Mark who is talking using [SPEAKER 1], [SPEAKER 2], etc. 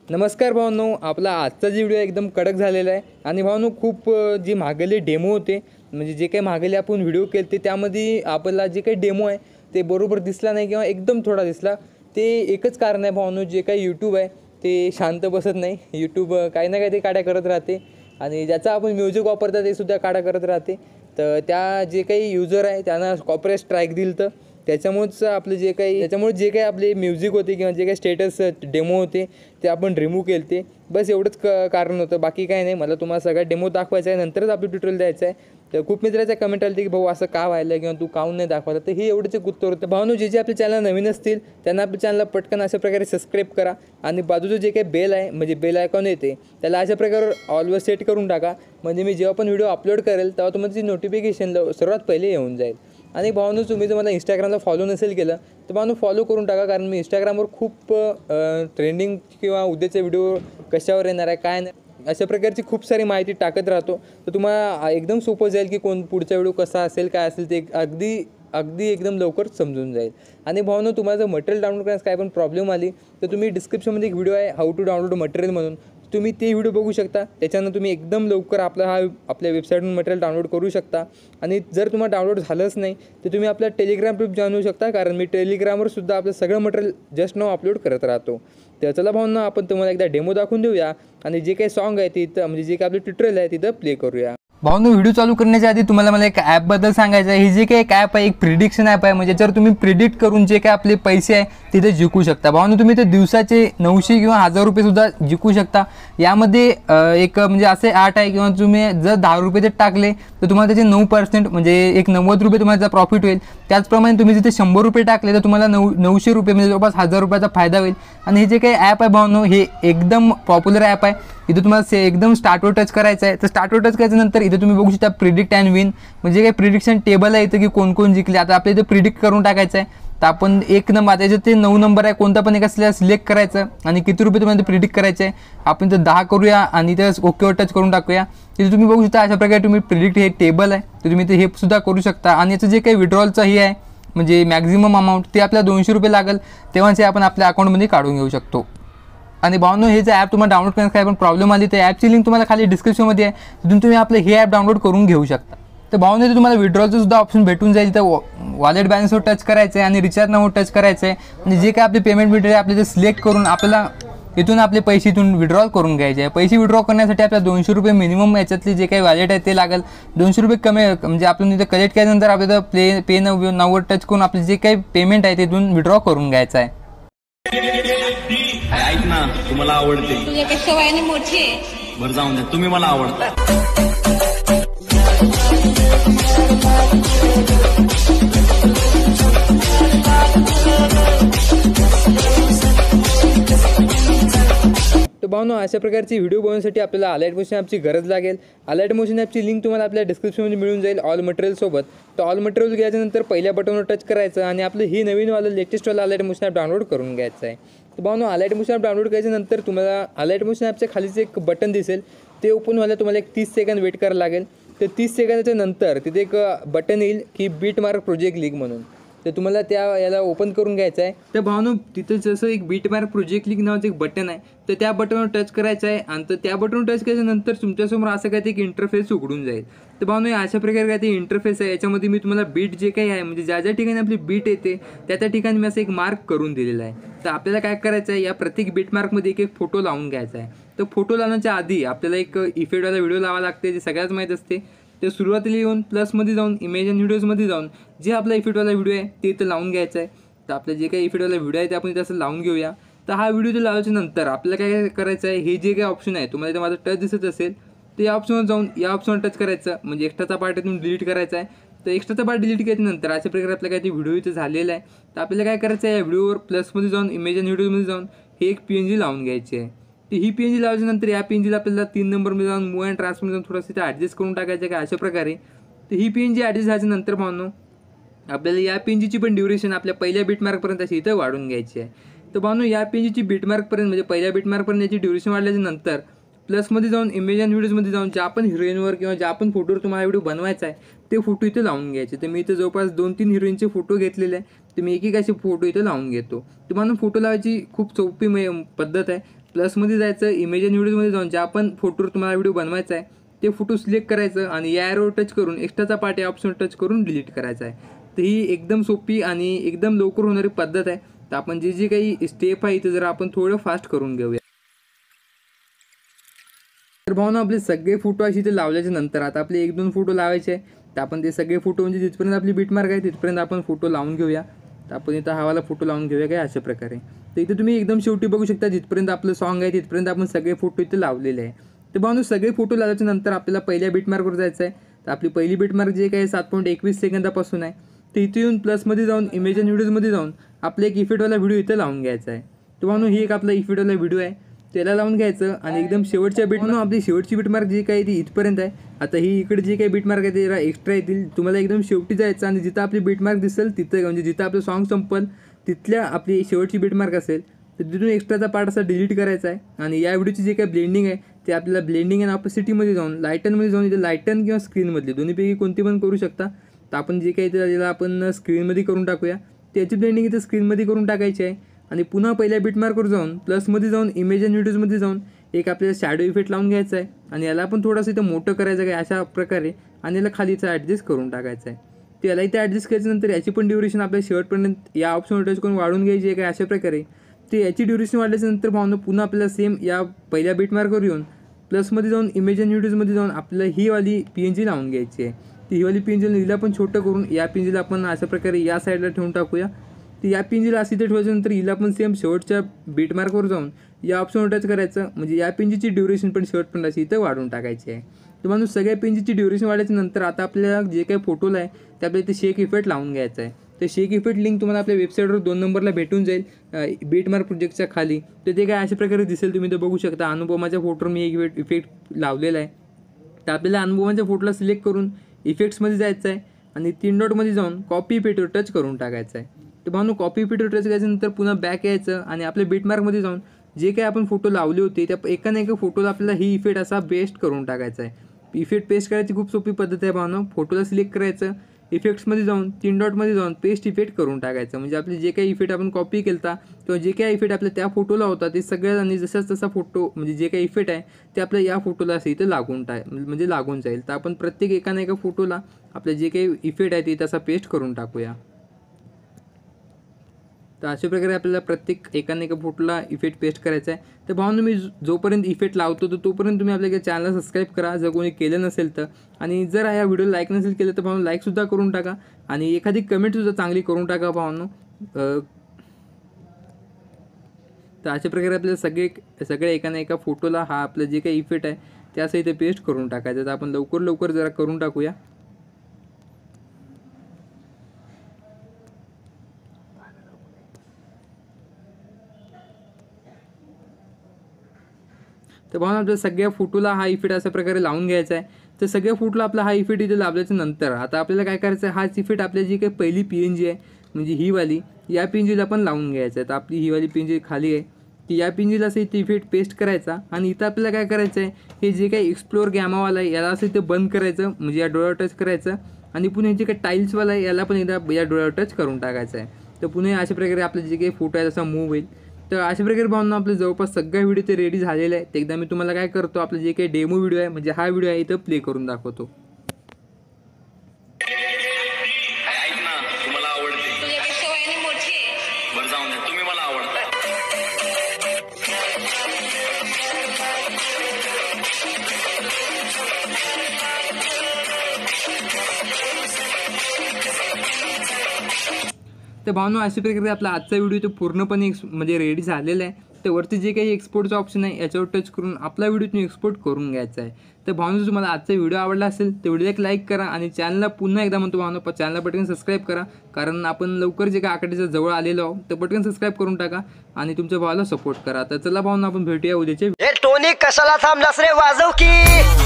[SPEAKER 1] नमस्कार भावांनो, आपला आजचा जी व्हिडिओ एकदम कडक झालेला आहे आणि भावांनो खूप जी मागेले डेमो होते म्हणजे जे काही मागेले आपण व्हिडिओ केले त्यामध्ये आपल्याला जे काही डेमो आहे ते बरोबर दिसला नाही किंवा एकदम थोडा दिसला। ते एकच कारण आहे भावांनो, जे काही यूट्यूब आहे ते शांत बसत नाही। यूट्यूब काही ना काही ते काड्या करत राहते आणि ज्याचा आपण म्युझिक वापरता ते सुद्धा काड्या करत राहते। तर त्या जे काही यूजर आहे त्यांना कॉपीराइट स्ट्राईक दिलं तर त्याच्यामुळेच आपलं जे काही आपले म्युझिक होते किंवा जे काही स्टेटस डेमो होते ते आपण रिमूव्ह केले ते बस एवढंच कारण होतं, बाकी काही नाही। मला तुम्हाला सगळा डेमो दाखवायचा आहे, नंतरच आपलं ट्युटोरियल द्यायचं आहे। तर खूप मित्राच्या कमेंट आली की भाऊ असं का व्हायलं किंवा तू काहून नाही दाखवता, तर हे एवढंच एक उत्तर होतं। भावनो जे आपल्या चॅनल नवीन असतील त्यांना आपल्या चॅनलला पटकन अशा प्रकारे सबस्क्राईब करा आणि बाजूचं जे काही बेल आहे म्हणजे बेल आयकॉन येते त्याला अशा प्रकारे ऑलवेज सेट करून टाका, म्हणजे मी जेव्हा पण व्हिडिओ अपलोड करेल तेव्हा तुम्हाला ती नोटिफिकेशन सर्वात पहिले येऊन जाईल। आणि भावनो तुम्ही जर मला इंस्टाग्रामला फॉलो नसेल केलं तर भावनो फॉलो करून टाका, कारण मी इंस्टाग्रामवर खूप ट्रेंडिंग किंवा उद्याचे व्हिडिओ कशावर येणार आहे काय नाही अशा प्रकारची खूप सारी माहिती टाकत राहतो। तर तुम्हाला एकदम सोपं जाईल की पुढचा व्हिडिओ कसा असेल काय असेल ते अगदी एकदम लवकर समजून जाईल। आणि भावनो तुम्हाला जर मटेरियल डाउनलोड करण्यास काय पण प्रॉब्लेम आली तर तुम्ही डिस्क्रिप्शनमध्ये एक व्हिडिओ आहे हाऊ टू डाउनलोड मटेरियल म्हणून, तुम्ही ते व्हिडिओ बघू शकता। त्याच्यानं तुम्ही एकदम लवकर आपल्या वेबसाईटवरून मटेरियल डाउनलोड करू शकता। आणि जर तुम्हाला डाउनलोड झालंच नाही तर तुम्ही आपल्या टेलिग्राम ग्रुप जॉइन होऊ शकता, कारण मी टेलिग्रामवर सुद्धा आपलं सगळं मटेरियल जस्ट नाव अपलोड करत राहतो। तर चला भावना आपण तुम्हाला एकदा डेमो दाखवून देऊया आणि जे काही सॉन्ग आहे तिथं म्हणजे जे काही आपलं ट्युटोरियल आहे तिथं प्ले करूया। भावनो व्हिडिओ चालू करण्याच्या आधी तुम्हाला मला एक ॲपबद्दल सांगायचं आहे। हे जे काही एक ॲप आहे एक प्रिडिक्शन ॲप आहे, म्हणजे जर तुम्ही प्रिडिक्ट करून जे काही आपले पैसे आहे तिथे जिंकू शकता। भावनो तुम्ही ते दिवसाचे 900 किंवा 1000 रुपये सुद्धा जिंकू शकता। यामध्ये एक म्हणजे असे आर्ट आहे किंवा तुम्ही जर 10 रुपये ते टाकले तर तुम्हाला त्याचे 9% म्हणजे एक 90 रुपये तुम्हाला प्रॉफिट होईल। त्याचप्रमाणे तुम्ही जिथे 100 रुपये टाकले तर तुम्हाला 900 रुपये म्हणजे जवळपास 1000 रुपयाचा फायदा होईल। आणि हे जे काही ॲप आहे भावनो हे एकदम पॉप्युलर ॲप आहे। इथे तुम्हाला एकदम स्टार्टवर टच करायचं आहे, तर स्टार्टवर टच करायच्यानंतर इथे तुम्ही बघू शकता प्रिडिक्ट अँड विन, म्हणजे काही प्रिडिक्शन टेबल आहे इथं की कोण कोण जिंकले। आता आपल्या इथे प्रिडिक्ट करून टाकायचं आहे, तर आपण एक नंबर त्याच्यात ते 9 नंबर आहे कोणता पण एक असल्यास सिलेक्ट करायचं आणि किती रुपये तुम्हाला प्रिडिक्ट करायचे आहे आपण तर 10 करूया आणि ते ओकेवर टच करून टाकूया। तिथे तुम्ही बघू शकता अशा प्रकारे तुम्ही प्रिडिक्ट हे टेबल आहे तर तुम्ही ते हे सुद्धा करू शकता। आणि याचं जे काही विड्रॉलचं हे आहे म्हणजे मॅक्झिमम अमाऊंट ते आपल्याला 200 रुपये लागेल, तेव्हाच आपण आपल्या अकाउंटमध्ये काढून घेऊ शकतो। आणि भावनो हे जे ॲप तुम्हाला डाउनलोड करण्यास काय पण प्रॉब्लेम आली तर ॲपची लिंक तुम्हाला खाली डिस्क्रिप्शनमध्ये आहे, तिथून तुम्ही आपलं हे ॲप डाउनलोड करून घेऊ शकता। तर भावनो इथे तुम्हाला विड्रॉलचं सुद्धा ऑप्शन भेटून जाईल, तर वॉलेट बॅलन्सवर टच करायचं आहे आणि रिचार्ज नावावर टच करायचं आहे आणि जे काय आपले पेमेंट मिळते आपले ते सिलेक्ट करून आपल्याला इथून आपले पैसे इथून विड्रॉल करून घ्यायचे आहे। पैसे विड्रॉ करण्यासाठी आपल्याला 200 रुपये मिनिमम याच्यातले जे काही वॉलेट आहे ते लागेल। 200 रुपये कमी म्हणजे आपण इथे कलेक्ट केल्यानंतर आपल्याला पे नावावर टच करून आपले जे काही पेमेंट आहे तिथून विड्रॉ करून घ्यायचं आहे।
[SPEAKER 2] ऐक ना, तुम्हाला आवडते
[SPEAKER 3] तुझ्यापेक्षा वयाने मोठी आहे,
[SPEAKER 2] बरं जाऊन द्या, तुम्ही मला आवडता।
[SPEAKER 1] तर भावनो अशा प्रकारची व्हिडिओ बनवण्यासाठी आपल्याला अलाइट मोशन ॲपची गरज लागेल। अलाइट मोशन ॲपची लिंक तुम्हाला आपल्या डिस्क्रिप्शनमध्ये मिळून जाईल ऑल मटेरियल सोबत। तर ऑल मटेरियल गेल्यानंतर पहिल्या बटनवर टच करायचं आणि आपलं ही नवीनवालं लेटेस्टवालं अलाइट मोशन ॲप डाउनलोड करून घ्यायचं आहे। तर भावनो अलाइट मोशन ॲप डाउनलोड करायच्यानंतर तुम्हाला अलाइट मोशन ॲपच्या खालीच एक बटन दिसेल, ते ओपन व्हायला तुम्हाला एक 30 सेकंद वेट करायला लागेल। तर 30 सेकंदाच्या नंतर तिथे एक बटन येईल की बीट मार्क प्रोजेक्ट लिंक म्हणून, तर तुम्हाला याला ओपन करून घ्यायचं आहे। तर भावनो तिथं जसं एक बीट मार्क प्रोजेक्ट लिंक नावाचं एक बटन आहे, तर त्या बटनवर टच करायचं आहे आणि तर त्या बटनवर टच केल्यानंतर तुमच्यासमोर असं काय ते एक इंटरफेस उघडून जाईल। तर भावनो अशा प्रकारे काय ते इंटरफेस आहे, याच्यामध्ये मी तुम्हाला बीट जे काही आहे म्हणजे ज्या ज्या ठिकाणी आपली बीट येते त्या ठिकाणी मी असं एक मार्क करून दिलेला आहे। तर आपल्याला काय करायचं आहे, या प्रत्येक बीट मार्कमध्ये एक फोटो लावून घ्यायचा आहे। तर फोटो लावण्याच्या आधी आपल्याला एक इफेक्टवाला व्हिडिओ लावा लागते, जे सगळ्याच माहीत असते। ते सुरुवातीला येऊन प्लसमध्ये जाऊन इमेज अँड व्हिडिओजमध्ये जाऊन जे आपला इफेक्टवाला व्हिडिओ आहे ते इथं लावून घ्यायचं आहे। तर आपलं जे काही इफेक्टवाला व्हिडिओ आहे ते आपण इथं असं लावून घेऊया। तर हा व्हिडिओ ते लावायच्या नंतर आपल्याला काय करायचं आहे, हे जे काही ऑप्शन आहे तुम्हाला इथं माझं टच दिसत असेल तर या ऑप्शनवर जाऊन या ऑप्शनवर टच करायचं, म्हणजे एक्स्ट्राचा पार्ट इथून डिलीट करायचा आहे। तर एक्स्ट्राचा पार्ट डिलीट केल्यानंतर अशा प्रकारे आपल्याला काय ते व्हिडिओ इथं झालेला आहे। तर आपल्याला काय करायचं आहे, या व्हिडिओवर प्लसमध्ये जाऊन इमेज अँड व्हिडिओमध्ये जाऊन हे एक PNG लावून घ्यायची आहे। तर ही PNG लावल्यानंतर या PNGला आपल्याला 3 नंबरमध्ये जाऊन मूव अँड ट्रान्सफरमध्ये जाऊन थोडंसं इथं ॲडजस्ट करून टाकायचं आहे का अशा प्रकारे। तर ही PNG ॲडजस्ट झाल्यानंतर भावनो आपल्याला या PNGची पण ड्युरेशन आपल्या पहिल्या बीटमार्कपर्यंत अशी इथं वाढून घ्यायची आहे। तर भावनो या PNGची बीटमार्कपर्यंत म्हणजे पहिल्या बीटमार्कपर्यंत याची ड्युरेशन वाढल्यानंतर प्लसमध्ये जाऊन इमेज अँड व्हिडिओजमध्ये जाऊन ज्या पण हिरोईनवर किंवा ज्या पण फोटोवर तुम्हाला व्हिडिओ बनवायचा आहे ते फोटो इथे लावून घ्यायचे। तर मी इथं जवळपास 2-3 हिरोईनचे फोटो घेतलेले आहे, तर मी एक असे फोटो इथं लावून घेतो। तुम्हाला फोटो लावायची खूप सोपी पद्धत आहे। प्लसमध्ये जायचं, इमेज अँड व्हिडिओजमध्ये जाऊन जे आपण फोटोवर तुम्हाला व्हिडिओ बनवायचा आहे ते फोटो सिलेक्ट करायचं आणि या ॲरोवर टच करून एक्स्ट्राचा पार्ट या ऑप्शन टच करून डिलीट करायचा आहे. तर ही एकदम सोपी आणि एकदम लवकर होणारी पद्धत आहे. तर आपण जे काही स्टेप आहे इथे जरा आपण थोडं फास्ट करून घेऊया. तर भावना आपले सगळे फोटो असे इथे लावल्याच्या नंतर आता आपले 1-2 फोटो लावायचे आहे. तर आपण ते सगळे फोटो म्हणजे जिथपर्यंत आपली बीटमार्क आहे तिथपर्यंत आपण फोटो लावून घेऊया. तर आपण इथं हवाला फोटो लावून घेऊया काय अशा प्रकारे. तर इथे तुम्ही एकदम शेवटी बघू शकता जिथपर्यंत आपलं सॉन्ग आहे तिथपर्यंत आपण सगळे फोटो इथे लावलेले आहे. तर भावना सगळे फोटो लावल्याच्या नंतर आपल्याला पहिल्या बीटमार्कवर जायचं आहे. तर आपली पहिली बीटमार्क जे काही 7.21 सेकंदापासून आहे तर इथे येऊन प्लसमध्ये जाऊन इमेज अँड व्हिडिओजमध्ये जाऊन आपला एक इफेक्टवाला व्हिडिओ इथं लावून घ्यायचा आहे. तर भावना ही एक आपला इफेक्टवाला व्हिडिओ आहे त्याला लावून घ्यायचं आणि एकदम शेवटच्या बीटनं आपली शेवटची बीटमार्क जी काही ती इथपर्यंत आहे. आता ही इकडे जी काही बीटमार्क आहे ते जरा एक्स्ट्रा येतील. तुम्हाला एकदम शेवटी जायचं आणि जिथं आपली बीटमार्क दिसेल तिथं म्हणजे जिथं आपलं सॉन्ग संपल तिथल्या आपली शेवटची बीटमार्क असेल तर तिथून एक्स्ट्राचा पार्ट असा डिलीट करायचा आहे. आणि या व्हिडिओची जे काही ब्लेंडिंग आहे ते आपल्याला ब्लेंडिंग अँड ऑपोसिटीमध्ये जाऊन लायटनमध्ये जाऊन इथे लायटन किंवा स्क्रीनमधली दोन्हीपैकी कोणती पण करू शकता. तर आपण जे काही त्याला आपण स्क्रीनमध्ये करून टाकूया. त्याची ब्लेंडिंग इथे स्क्रीनमध्ये करून टाकायची आहे. आणि पुन्हा पहिल्या बीटमार्कवर जाऊन प्लसमध्ये जाऊन इमेज अँड व्हिडिओजमध्ये जाऊन एक आपल्याला शॅडो इफेक्ट लावून घ्यायचा आहे आणि याला पण थोडंसं इथं मोठं करायचं आहे अशा प्रकारे आणि याला खालीचा ॲडजस्ट करून टाकायचं आहे. तर याला इथे ॲडजस्ट केल्याच्यानंतर याची पण ड्युरेशन आपल्या शेवटपर्यंत या ऑप्शनवर टच करून वाढून घ्यायची आहे काय अशा प्रकारे. ते याची ड्युरेशन वाढल्याच्यानंतर भावना पुन्हा आपल्याला सेम या पहिल्या बीटमार्कवर येऊन प्लसमध्ये जाऊन इमेज अँड व्हिडिओजमध्ये जाऊन आपल्याला ही वाली PNG लावून घ्यायची आहे. ती ही वाली PNG हिला पण छोटं करून या PNGला आपण अशा प्रकारे या साईडला ठेवून टाकूया. तर या PNGला अशी इथे ठेवायच्यानंतर हिला पण सेम शेवटच्या बीटमार्कवर जाऊन या ऑप्शनवर टच करायचं म्हणजे या PNGची ड्युरेशन पण शेवटपर्यंत अशी इथं वाढून टाकायची आहे. तर म्हणून सगळ्या PNGची ड्युरेशन वाढल्याच्या नंतर आता आपल्याला जे काही फोटोला आहे ते आपल्याला इथे शेक इफेक्ट लावून घ्यायचा आहे. तर शेक इफेक्ट लिंक तुम्हाला आपल्या वेबसाईटवर 2 नंबरला भेटून जाईल बीटमार्क प्रोजेक्टच्या खाली. तर ते काय अशा प्रकारे दिसेल तुम्ही ते बघू शकता. अनुपमाच्या फोटोवर मी एक इफेक्ट लावलेला आहे. तर आपल्याला अनुपमाच्या फोटोला सिलेक्ट करून इफेक्ट्समध्ये जायचं आहे आणि 3 डॉटमध्ये जाऊन कॉपी इफेक्टवर टच करून टाकायचं आहे. तर भावनो कॉपी इफेक्टवर टच करायच्यानंतर पुन्हा बॅक यायचं आणि आपल्या बीटमार्कमध्ये जाऊन जे काही आपण फोटो लावले होते त्या एका ना एका फोटोला आपल्याला ही इफेक्ट असा पेस्ट करून टाकायचा आहे. इफेक्ट पेस्ट करायची खूप सोपी पद्धत आहे भावनो. फोटोला सिलेक्ट करायचं, इफेक्ट्समध्ये जाऊन 3 डॉटमध्ये जाऊन पेस्ट इफेक्ट करून टाकायचं म्हणजे आपले जे काही इफेक्ट आपण कॉपी केलता किंवा जे काही इफेक्ट आपल्या त्या फोटोला होता ते सगळ्या आणि जसाच तसा फोटो म्हणजे जे काही इफेक्ट आहे ते आपल्या या फोटोला असं इथं लागून जाईल. तर आपण प्रत्येक एका ना एका फोटोला आपले जे काही इफेक्ट आहे ते तसा पेस्ट करून टाकूया. तर अशा प्रकारे आपल्याला प्रत्येक एका फोटोला इफेक्ट पेस्ट करायचा आहे. तर भावना मी जोपर्यंत इफेक्ट लावतो तर तोपर्यंत तुम्ही आपल्या चॅनलला सबस्क्राईब करा जर कोणी केलं नसेल तर. आणि जर या व्हिडिओला लाईक नसेल केलं तर भावना लाईकसुद्धा करून टाका आणि एखादी कमेंटसुद्धा चांगली करून टाका भावना. तर अशा प्रकारे आपल्याला सगळ्या एका ना एका फोटोला हा आपलं जे काही इफेक्ट आहे त्यासहित ते पेस्ट करून टाकायचं. तर आपण लवकर जरा करून टाकूया. तर भावना आपल्या सगळ्या फोटोला हा इफेक्ट अशा प्रकारे लावून घ्यायचा आहे. तर सगळ्या फोटोला आपला हा इफेक्ट इथे लावल्याच्या नंतर आता आपल्याला काय करायचं आहे हाच इफेक्ट आपल्या जी काही पहिली PNG आहे म्हणजे ही वाली या PNGला पण लावून घ्यायचं आहे. तर आपली ही वाली PNG खाली आहे की या PNGला असं इथे इफेक्ट पेस्ट करायचा आणि इथं आपल्याला काय करायचं आहे हे जे काही एक्सप्लोर गॅमावाला आहे याला असं इथे बंद करायचं म्हणजे या डोळ्यावर टच करायचं आणि पुन्हा जे काही टाईल्सवाला आहे याला पण एकदा या डोळ्यावर टच करून टाकायचं आहे. तर पुन्हा अशा प्रकारे आपले जे काही फोटो आहे तसा मूव्ह होईल. तर अशा प्रकारे भावना आपले जवळपास सगळ्या व्हिडिओ ते रेडी झालेले आहे. ते एकदा मी तुम्हाला काय करतो आपलं जे काही डेमो व्हिडिओ आहे म्हणजे हा व्हिडिओ आहे इथं प्ले करून दाखवतो.
[SPEAKER 2] ऐक ना, तुम्हाला आवडते.
[SPEAKER 3] तुझ्यापेक्षा वयाने मोठी आहे.
[SPEAKER 2] बरं जाऊन दे, तुम्ही मला आवडताय.
[SPEAKER 1] तर भावनो अशा प्रकारे आपला आजचा व्हिडिओ तो पूर्णपणे म्हणजे रेडी झालेला आहे. तर वरती जे काही एक्सपोर्टचा ऑप्शन आहे याच्यावर टच करून आपला व्हिडिओ तुम्ही एक्सपोर्ट करून घ्यायचा आहे. तर भावनो जर तुम्हाला आजचा व्हिडिओ आवडला असेल तर व्हिडिओला एक लाईक करा आणि चॅनलला पुन्हा एकदा म्हणतो भावनो चॅनलला पटकन सबस्क्राईब करा कारण आपण लवकर जे काही आकड्याच्या जवळ आलेलो आहोत तर पटकन सबस्क्राईब करून टाका आणि तुमच्या भावाला सपोर्ट करा. तर चला भावनो आपण भेटूया उद्याच्या.
[SPEAKER 4] टोनी कशाला थांबलास रे वाजव की.